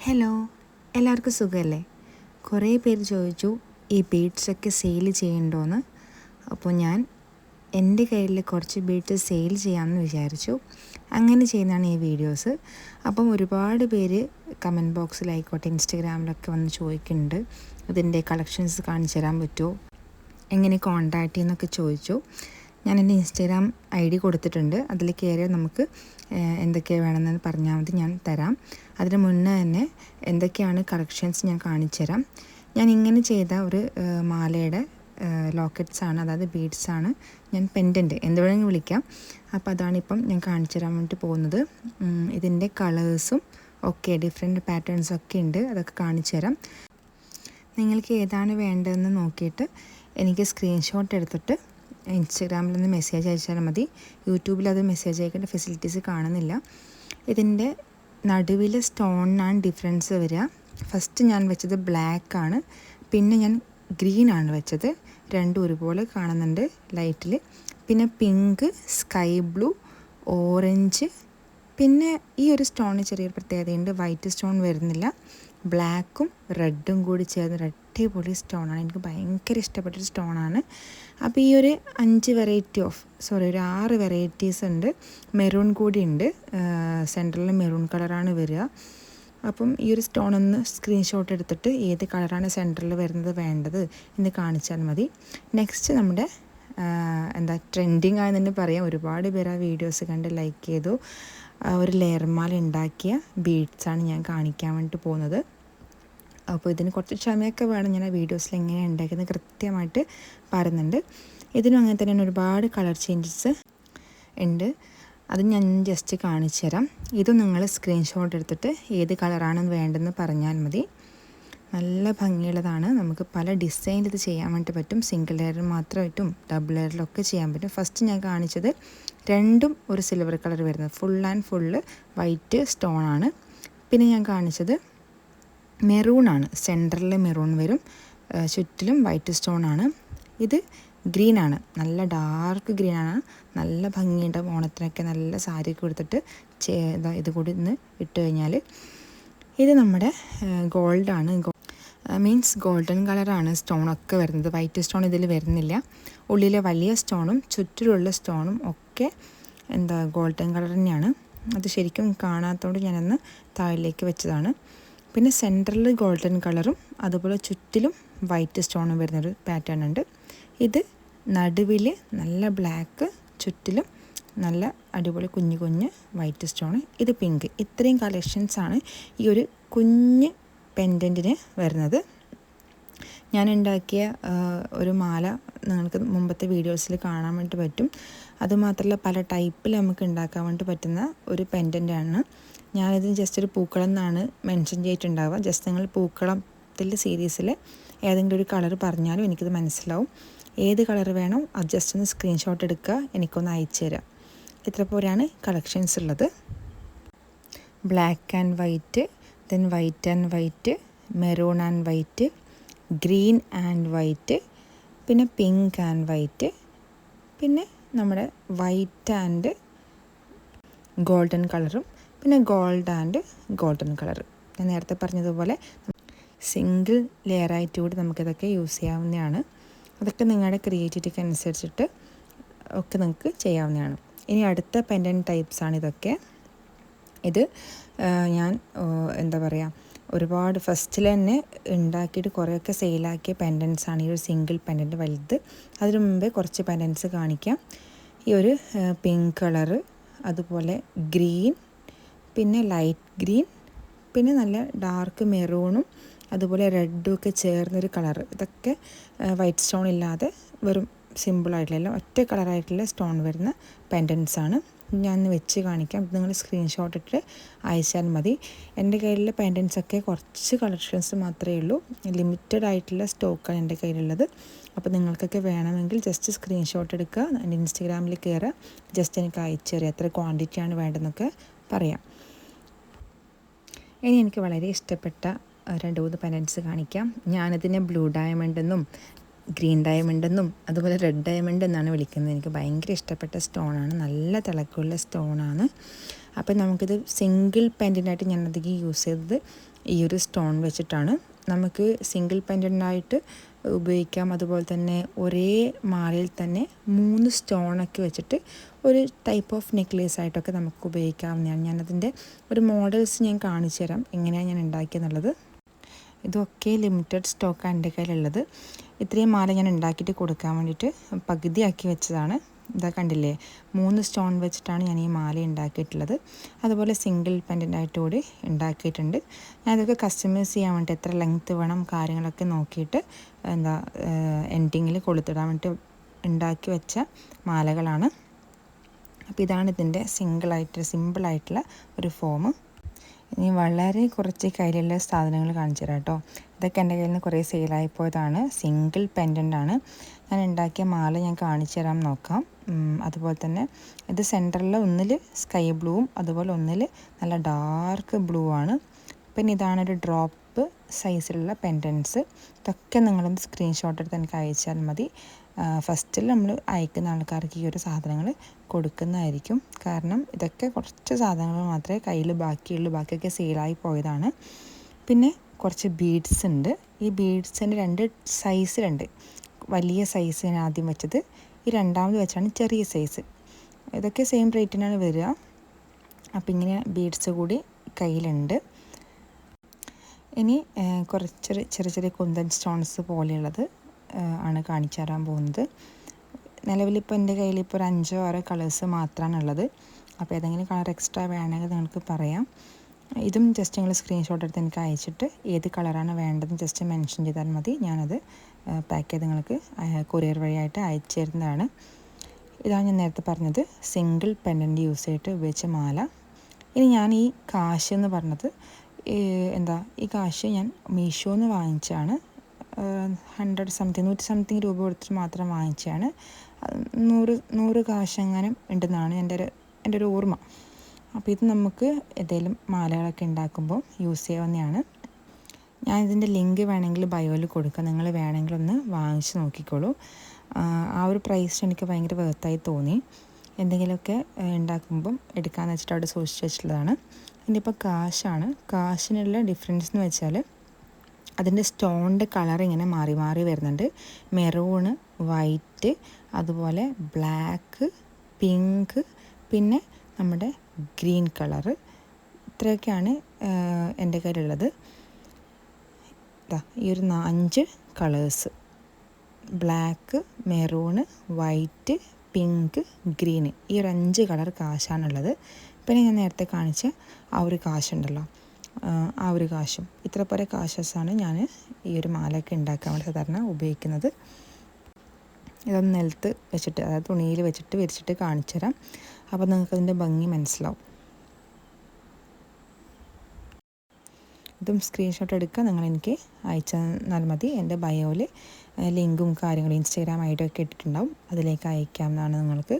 Hello, എല്ലാവർക്കും സുഖമല്ലേ? കുറേ പേര് ചോദിച്ചു ഈ ബീഡ്സൊക്കെ സെയിൽ ചെയ്യണ്ടോയെന്ന്. അപ്പോൾ ഞാൻ എൻ്റെ കയ്യിൽ കുറച്ച് ബീഡ്സ് സെയിൽ ചെയ്യാമെന്ന് വിചാരിച്ചു. അങ്ങനെ ചെയ്യുന്നതാണ് ഈ വീഡിയോസ്. അപ്പം ഒരുപാട് പേര് കമൻറ്റ് ബോക്സിലായിക്കോട്ടെ ഇൻസ്റ്റഗ്രാമിലൊക്കെ വന്ന് ചോദിക്കുന്നുണ്ട്, ഇതിൻ്റെ കളക്ഷൻസ് കാണിച്ചു തരാൻ പറ്റുമോ, എങ്ങനെ കോൺടാക്റ്റ് ചെയ്യുന്നൊക്കെ ചോദിച്ചു. ഞാൻ എൻ്റെ ഇൻസ്റ്റഗ്രാം ID കൊടുത്തിട്ടുണ്ട്. അതിൽ കയറിയാൽ നമുക്ക് എന്തൊക്കെയാണ് വേണമെന്ന് പറഞ്ഞാൽ മതി, ഞാൻ തരാം. അതിന് മുന്നേ തന്നെ എന്തൊക്കെയാണ് കളക്ഷൻസ് ഞാൻ കാണിച്ചു തരാം. ഞാൻ ഇങ്ങനെ ചെയ്ത ഒരു മാലയുടെ ലോക്കറ്റ്സാണ്, അതായത് ബീഡ്സാണ്. ഞാൻ പെൻഡൻറ്റ് എന്ത് വേണമെങ്കിൽ വിളിക്കാം. അപ്പോൾ അതാണിപ്പം ഞാൻ കാണിച്ചു തരാൻ വേണ്ടി പോകുന്നത്. ഇതിൻ്റെ കളേഴ്സും ഒക്കെ ഡിഫറെൻറ്റ് പാറ്റേൺസൊക്കെ ഉണ്ട്, അതൊക്കെ കാണിച്ചു തരാം. നിങ്ങൾക്ക് ഏതാണ് വേണ്ടതെന്ന് നോക്കിയിട്ട് എനിക്ക് സ്ക്രീൻഷോട്ട് എടുത്തിട്ട് ഇൻസ്റ്റഗ്രാമിൽ നിന്ന് മെസ്സേജ് അയച്ചാൽ മതി. യൂട്യൂബിൽ അത് മെസ്സേജ് അയക്കേണ്ട ഫെസിലിറ്റീസ് കാണുന്നില്ല. ഇതിൻ്റെ നടുവിൽ സ്റ്റോണിനാണ് ഡിഫറൻസ് വരിക. ഫസ്റ്റ് ഞാൻ വെച്ചത് ബ്ലാക്കാണ്, പിന്നെ ഞാൻ ഗ്രീനാണ് വെച്ചത്. രണ്ടും ഒരുപോലെ കാണുന്നുണ്ട് ലൈറ്റിൽ. പിന്നെ പിങ്ക്, സ്കൈ ബ്ലൂ, ഓറഞ്ച്, പിന്നെ ഈ ഒരു സ്റ്റോണിന് ചെറിയൊരു പ്രത്യേകതയുണ്ട്, വൈറ്റ് സ്റ്റോൺ വരുന്നില്ല. ബ്ലാക്കും റെഡും കൂടി ചേർന്നൊരു അടിപൊളി സ്റ്റോണാണ്. എനിക്ക് ഭയങ്കര ഇഷ്ടപ്പെട്ടൊരു സ്റ്റോണാണ്. അപ്പോൾ ഈ ഒരു 6 വെറൈറ്റീസ് ഉണ്ട്. മെറൂൺ കൂടി ഉണ്ട്, സെൻറ്ററിൽ മെറൂൺ കളറാണ് വരിക. അപ്പം ഈ ഒരു സ്റ്റോൺ ഒന്ന് സ്ക്രീൻഷോട്ട് എടുത്തിട്ട് ഏത് കളറാണ് സെൻറ്ററിൽ വരുന്നത് വേണ്ടത് എന്ന് കാണിച്ചാൽ മതി. നെക്സ്റ്റ് നമ്മുടെ ട്രെൻഡിങ് ആയെന്ന് പറയാം. ഒരുപാട് പേര് ആ വീഡിയോസ് കണ്ട് ലൈക്ക് ചെയ്തു. ഒരു ലെയർ മാല ഉണ്ടാക്കിയ ബീഡ്സാണ് ഞാൻ കാണിക്കാൻ വേണ്ടി പോകുന്നത്. അപ്പോൾ ഇതിന് കുറച്ച് ക്ഷമയൊക്കെ വേണം. ഞാൻ ആ വീഡിയോസിൽ എങ്ങനെയാണ് ഉണ്ടാക്കുന്നത് കൃത്യമായിട്ട് പറയുന്നുണ്ട്. ഇതിനും അങ്ങനെ തന്നെയാണ്, ഒരുപാട് കളർ ചേഞ്ചസ് ഉണ്ട്. അത് ഞാൻ ജസ്റ്റ് കാണിച്ചു തരാം. ഇതും നിങ്ങൾ സ്ക്രീൻഷോട്ട് എടുത്തിട്ട് ഏത് കളറാണെന്ന് വേണ്ടതെന്ന് പറഞ്ഞാൽ മതി. നല്ല ഭംഗിയുള്ളതാണ്. നമുക്ക് പല ഡിസൈനിൽ ഇത് ചെയ്യാൻ വേണ്ടി പറ്റും. സിംഗിൾ ലെയർ മാത്രമായിട്ടും ഡബിൾ ലെയറിലൊക്കെ ചെയ്യാൻ പറ്റും. ഫസ്റ്റ് ഞാൻ കാണിച്ചത് രണ്ടും ഒരു സിൽവർ കളർ വരുന്നത്, ഫുൾ ആൻഡ് ഫുള്ള് വൈറ്റ് സ്റ്റോണാണ്. പിന്നെ ഞാൻ കാണിച്ചത് മെറൂണാണ്, സെൻറ്ററിൽ മെറൂൺ വരും, ചുറ്റിലും വൈറ്റ് സ്റ്റോണാണ്. ഇത് ഗ്രീനാണ്, നല്ല ഡാർക്ക് ഗ്രീനാണ്. നല്ല ഭംഗിയുണ്ടാവും. ഓണത്തിനൊക്കെ നല്ല സാരിയൊക്കെ കൊടുത്തിട്ട് ഇത് കൂടി ഇന്ന് ഇട്ട് കഴിഞ്ഞാൽ. ഇത് നമ്മുടെ ഗോൾഡാണ്, മീൻസ് ഗോൾഡൻ കളറാണ് സ്റ്റോണൊക്കെ വരുന്നത്. വൈറ്റ് സ്റ്റോൺ ഇതിൽ വരുന്നില്ല. ഉള്ളിലെ വലിയ സ്റ്റോണും ചുറ്റിലുള്ള സ്റ്റോണും ഒക്കെ ഗോൾഡൻ കളർ തന്നെയാണ്. അത് ശരിക്കും കാണാത്തതുകൊണ്ട് ഞാനന്ന് താഴിലേക്ക് വെച്ചതാണ്. പിന്നെ സെൻറ്ററിൽ ഗോൾഡൻ കളറും അതുപോലെ ചുറ്റിലും വൈറ്റ് സ്റ്റോണും വരുന്നൊരു പാറ്റേൺ ഉണ്ട്. ഇത് നടുവിൽ നല്ല ബ്ലാക്ക്, ചുറ്റിലും നല്ല അടിപൊളി കുഞ്ഞു കുഞ്ഞ് വൈറ്റ് സ്റ്റോണ്. ഇത് പിങ്ക്. ഇത്രയും കളക്ഷൻസാണ് ഈ ഒരു കുഞ്ഞ് പെൻഡൻറ്റിന് വരുന്നത്. ഞാൻ ഉണ്ടാക്കിയ ഒരു മാല നിങ്ങൾക്ക് മുമ്പത്തെ വീഡിയോസിൽ കാണാൻ വേണ്ടി പറ്റും. അതുമാത്രമല്ല പല ടൈപ്പിൽ നമുക്ക് ഉണ്ടാക്കാൻ വേണ്ടി പറ്റുന്ന ഒരു പെൻഡൻ്റാണ്. ഞാനിത് ജസ്റ്റ് ഒരു പൂക്കളം എന്നാണ് മെൻഷൻ ചെയ്തിട്ടുണ്ടാവുക. ജസ്റ്റ് നിങ്ങൾ പൂക്കളത്തിൻ്റെ സീരീസിൽ ഏതെങ്കിലും ഒരു കളർ പറഞ്ഞാലും എനിക്കിത് മനസ്സിലാവും. ഏത് കളർ വേണോ അത് ജസ്റ്റ് ഒന്ന് സ്ക്രീൻഷോട്ട് എടുക്കുക, എനിക്കൊന്ന് അയച്ചു തരാം. ഇത്ര പോലെയാണ് കളക്ഷൻസ് ഉള്ളത്. Black and white, then white and white, maroon and white, green and white, പിന്നെ പിങ്ക് ആൻഡ് വൈറ്റ്, പിന്നെ നമ്മുടെ വൈറ്റ് ആൻഡ് ഗോൾഡൻ കളറും, പിന്നെ ഗോൾഡ് ആൻഡ് ഗോൾഡൻ കളർ. ഞാൻ നേരത്തെ പറഞ്ഞതുപോലെ സിംഗിൾ ലെയറായിട്ട് കൂടി നമുക്കിതൊക്കെ യൂസ് ചെയ്യാവുന്നതാണ്. അതൊക്കെ നിങ്ങളുടെ ക്രിയേറ്റിവിറ്റിക്ക് അനുസരിച്ചിട്ട് ഒക്കെ നിങ്ങൾക്ക് ചെയ്യാവുന്നതാണ്. ഇനി അടുത്ത പെൻഡൻറ്റ് ടൈപ്സാണ് ഇതൊക്കെ. ഇത് ഞാൻ ഒരുപാട് ഫസ്റ്റിൽ തന്നെ ഉണ്ടാക്കിയിട്ട് കുറേയൊക്കെ സെയിലാക്കിയ പെൻഡൻസാണ് ഈ ഒരു സിംഗിൾ പെൻഡൻറ്റ് വലുത്. അതിനു മുമ്പേ കുറച്ച് പെൻഡൻസ് കാണിക്കാം. ഈ ഒരു പിങ്ക് കളറ്, അതുപോലെ ഗ്രീൻ, പിന്നെ ലൈറ്റ് ഗ്രീൻ, പിന്നെ നല്ല ഡാർക്ക് മെറൂണും അതുപോലെ റെഡും ഒക്കെ ചേർന്നൊരു കളറ്. ഇതൊക്കെ വൈറ്റ് സ്റ്റോൺ ഇല്ലാതെ വെറും സിമ്പിളായിട്ടുള്ള ഒറ്റ കളറായിട്ടുള്ള സ്റ്റോൺ വരുന്ന പെൻഡൻസാണ്. ഞാൻ വെച്ച് കാണിക്കാം. നിങ്ങൾ സ്ക്രീൻഷോട്ട് ഇട്ട് അയച്ചാൽ മതി. എൻ്റെ കയ്യിലുള്ള പെൻഡൻസൊക്കെ കുറച്ച് കളക്ഷൻസ് മാത്രമേ ഉള്ളൂ. ലിമിറ്റഡ് ആയിട്ടുള്ള സ്റ്റോക്കാണ് എൻ്റെ കയ്യിലുള്ളത്. അപ്പോൾ നിങ്ങൾക്കൊക്കെ വേണമെങ്കിൽ ജസ്റ്റ് സ്ക്രീൻഷോട്ട് എടുക്കുക, എൻ്റെ ഇൻസ്റ്റഗ്രാമിൽ കയറുക, ജസ്റ്റ് എനിക്ക് അയച്ചു തരിക, എത്ര ക്വാണ്ടിറ്റിയാണ് വേണ്ടതെന്നൊക്കെ പറയാം. ഇനി എനിക്ക് വളരെ ഇഷ്ടപ്പെട്ട 2-3 പെൻഡൻസ് കാണിക്കാം. ഞാനതിനെ ബ്ലൂ ഡയമണ്ട് എന്നും ഗ്രീൻ ഡയമണ്ട് എന്നും അതുപോലെ റെഡ് ഡയമണ്ട് എന്നാണ് വിളിക്കുന്നത്. എനിക്ക് ഭയങ്കര ഇഷ്ടപ്പെട്ട സ്റ്റോണാണ്, നല്ല തിളക്കമുള്ള സ്റ്റോണാണ്. അപ്പോൾ നമുക്കിത് സിംഗിൾ പെൻഡൻ്റായിട്ട് ഞാൻ അധികം യൂസ് ചെയ്തത് ഈ ഒരു സ്റ്റോൺ വെച്ചിട്ടാണ്. നമുക്ക് സിംഗിൾ പെൻഡൻ്റായിട്ട് ഉപയോഗിക്കാം. അതുപോലെ തന്നെ ഒരേ മാലയിൽ തന്നെ 3 സ്റ്റോണൊക്കെ വെച്ചിട്ട് ഒരു ടൈപ്പ് ഓഫ് നെക്ലേസ് ആയിട്ടൊക്കെ നമുക്ക് ഉപയോഗിക്കാവുന്നതാണ്. ഞാനതിൻ്റെ ഒരു മോഡൽസ് ഞാൻ കാണിച്ചു തരാം എങ്ങനെയാണ് ഞാൻ ഉണ്ടാക്കിയെന്നുള്ളത്. ഇതൊക്കെ ലിമിറ്റഡ് സ്റ്റോക്കാണ് എൻ്റെ കയ്യിലുള്ളത്. ഇത്രയും മാല ഞാൻ ഉണ്ടാക്കിയിട്ട് കൊടുക്കാൻ വേണ്ടിയിട്ട് പകുതിയാക്കി വെച്ചതാണ്. ഇതാ കണ്ടില്ലേ, 3 സ്റ്റോൺ വെച്ചിട്ടാണ് ഞാൻ ഈ മാല ഉണ്ടാക്കിയിട്ടുള്ളത്. അതുപോലെ സിംഗിൾ പെൻഡൻ്റായിട്ട് കൂടി ഉണ്ടാക്കിയിട്ടുണ്ട്. ഞാനിതൊക്കെ കസ്റ്റമൈസ് ചെയ്യാൻ വേണ്ടി എത്ര ലെങ്ത്ത് വേണം കാര്യങ്ങളൊക്കെ നോക്കിയിട്ട് എൻഡിങ്ങിൽ കൊളുത്തിടാൻ വേണ്ടി ഉണ്ടാക്കി വെച്ച മാലകളാണ്. അപ്പോൾ ഇതാണ് ഇതിൻ്റെ സിമ്പിളായിട്ടുള്ള ഒരു ഫോം. ഇനി വളരെ കുറച്ച് കയ്യിലുള്ള സാധനങ്ങൾ കാണിച്ചു തരാം കേട്ടോ. ഇതൊക്കെ എൻ്റെ കയ്യിൽ നിന്ന് കുറേ സെയിലായി പോയതാണ്. സിംഗിൾ പെൻഡൻ്റാണ്. ഞാൻ ഉണ്ടാക്കിയ മാല ഞാൻ കാണിച്ചു തരാൻ നോക്കാം. അതുപോലെ തന്നെ ഇത് സെൻറ്ററിൽ ഒന്നിൽ സ്കൈ ബ്ലൂവും അതുപോലെ ഒന്നിൽ നല്ല ഡാർക്ക് ബ്ലൂ ആണ്. പിന്നെ ഇതാണൊരു ഡ്രോപ്പ് സൈസിലുള്ള പെൻഡൻസ്. ഇതൊക്കെ നിങ്ങളൊന്ന് സ്ക്രീൻഷോട്ട് എടുത്ത് എനിക്ക് അയച്ചാൽ മതി. ഫസ്റ്റിൽ നമ്മൾ അയക്കുന്ന ആൾക്കാർക്ക് ഈ ഒരു സാധനങ്ങൾ കൊടുക്കുന്നതായിരിക്കും. കാരണം ഇതൊക്കെ കുറച്ച് സാധനങ്ങൾ മാത്രമേ കയ്യിൽ ബാക്കിയൊക്കെ സെയിലായി പോയതാണ്. പിന്നെ കുറച്ച് ബീഡ്സ് ഉണ്ട്. ഈ ബീഡ്സിൻ്റെ 2 സൈസിലുണ്ട്. വലിയ സൈസ് ഞാൻ ആദ്യം വെച്ചത്, ഈ രണ്ടാമത് വെച്ചാണ് ചെറിയ സൈസ്. ഇതൊക്കെ സെയിം റേറ്റിനാണ് വരിക. അപ്പോൾ ഇങ്ങനെ ബീഡ്സ് കൂടി കയ്യിലുണ്ട്. ഇനി കുറച്ച് ചെറിയ കുന്തൻ സ്റ്റോൺസ് പോലെയുള്ളത് ആണ് കാണിച്ചു തരാൻ പോകുന്നത്. നിലവിലിപ്പോൾ എൻ്റെ കയ്യിൽ ഇപ്പോൾ ഒരു 5-6 കളേഴ്സ് മാത്രമാണ് ഉള്ളത്. അപ്പോൾ ഏതെങ്കിലും കളർ എക്സ്ട്രാ വേണമെങ്കിൽ നിങ്ങൾക്ക് പറയാം. ഇതും ജസ്റ്റ് നിങ്ങൾ സ്ക്രീൻഷോട്ട് എടുത്ത് എനിക്ക് അയച്ചിട്ട് ഏത് കളറാണ് വേണ്ടതെന്ന് ജസ്റ്റ് മെൻഷൻ ചെയ്താൽ മതി. ഞാനത് പാക്ക് ചെയ്ത് നിങ്ങൾക്ക് കൊറിയർ വഴിയായിട്ട് അയച്ചു തരുന്നതാണ്. ഇതാണ് ഞാൻ നേരത്തെ പറഞ്ഞത്, സിംഗിൾ പെൻഡൻ്റ് യൂസ് ചെയ്തിട്ട് ഉപയോഗിച്ച മാല. ഇനി ഞാൻ ഈ കാശ് എന്ന് പറഞ്ഞത് ഈ കാശ് ഞാൻ മീഷോന്ന് വാങ്ങിച്ചാണ്. 100 സംതിങ് രൂപ കൊടുത്തിട്ട് മാത്രം വാങ്ങിച്ചാണ്. 100 കാശെങ്ങാനും ഉണ്ടെന്നാണ് എൻ്റെ ഒരു ഓർമ്മ. അപ്പോൾ ഇത് നമുക്ക് ഏതെങ്കിലും മാലകളൊക്കെ ഉണ്ടാക്കുമ്പോൾ യൂസ് ചെയ്യാവുന്നതാണ്. ഞാനിതിൻ്റെ ലിങ്ക് വേണമെങ്കിൽ ബയോയിൽ കൊടുക്കാം. നിങ്ങൾ വേണമെങ്കിൽ ഒന്ന് വാങ്ങിച്ച് നോക്കിക്കോളൂ. ആ ഒരു പ്രൈസ് എനിക്ക് ഭയങ്കര വർത്തായി തോന്നി. എന്തെങ്കിലുമൊക്കെ ഉണ്ടാക്കുമ്പം എടുക്കാമെന്ന് വെച്ചിട്ട് അവിടെ സൂക്ഷിച്ച് വെച്ചിട്ടുള്ളതാണ്. ഇനിയിപ്പോൾ കാശാണ്. കാശിനുള്ള ഡിഫറൻസ് എന്ന് വെച്ചാൽ അതിൻ്റെ സ്റ്റോണിൻ്റെ കളർ ഇങ്ങനെ മാറി മാറി വരുന്നുണ്ട്. മെറൂണ്, വൈറ്റ്, അതുപോലെ ബ്ലാക്ക്, പിങ്ക്, പിന്നെ നമ്മുടെ ഗ്രീൻ കളറ്. ഇത്രയൊക്കെയാണ് എൻ്റെ കയ്യിലുള്ളത്. ഈ ഒരു 5 colours, black, maroon, white, pink, green, ഈ ഒരു 5 കളർ കാശാണുള്ളത്. പിന്നെ ഞാൻ നേരത്തെ കാണിച്ച ആ ഒരു കാശുണ്ടല്ലോ, ആ ഒരു കാശും. ഇത്ര പോലെ കാശസാണ് ഞാൻ ഈ ഒരു മാലയൊക്കെ ഉണ്ടാക്കാൻ വേണ്ടി സാധാരണ ഉപയോഗിക്കുന്നത്. ഇതൊന്ന് നിലത്ത് വെച്ചിട്ട്, അതായത് തുണിയിൽ വെച്ചിട്ട് വിരിച്ചിട്ട് കാണിച്ചു തരാം. അപ്പോൾ നിങ്ങൾക്കതിൻ്റെ ഭംഗി മനസ്സിലാവും. ഇതും സ്ക്രീൻഷോട്ട് എടുക്കുക, നിങ്ങളെനിക്ക് അയച്ചു തന്നാൽ മതി. എൻ്റെ ബയോയിൽ ലിങ്കും കാര്യങ്ങളും ഇൻസ്റ്റാഗ്രാം ഐഡിയ ഒക്കെ ഇട്ടിട്ടുണ്ടാവും, അതിലേക്ക് അയക്കാവുന്നതാണ്. നിങ്ങൾക്ക്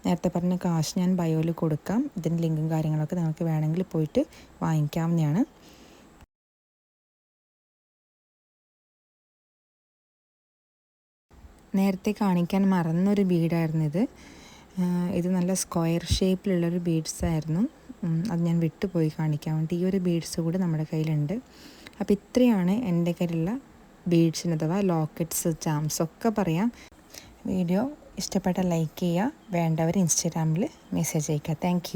നേരത്തെ പറഞ്ഞ കാശ് ഞാൻ ബയോയിൽ കൊടുക്കാം. ഇതിൻ്റെ ലിങ്കും കാര്യങ്ങളൊക്കെ നിങ്ങൾക്ക് വേണമെങ്കിൽ പോയിട്ട് വാങ്ങിക്കാവുന്നതാണ്. നേരത്തെ കാണിക്കാൻ മറന്നൊരു ബീഡായിരുന്നു ഇത്. ഇത് നല്ല സ്ക്വയർ ഷേപ്പിലുള്ളൊരു ബീഡ്സ് ആയിരുന്നു. അത് ഞാൻ വിട്ടുപോയി കാണിക്കാൻ വേണ്ടി. ഈ ഒരു ബീഡ്സ് കൂടി നമ്മുടെ കയ്യിലുണ്ട്. അപ്പോൾ ഇത്രയാണ് എൻ്റെ കയ്യിലുള്ള ബീഡ്സിന്, അഥവാ ലോക്കറ്റ്സ്, ചാംസ് ഒക്കെ പറയാം. വീഡിയോ ഇഷ്ടപ്പെട്ട ലൈക്ക് ചെയ്യുക, വേണ്ടവർ ഇൻസ്റ്റാഗ്രാമിൽ മെസ്സേജ് അയയ്ക്കുക. താങ്ക്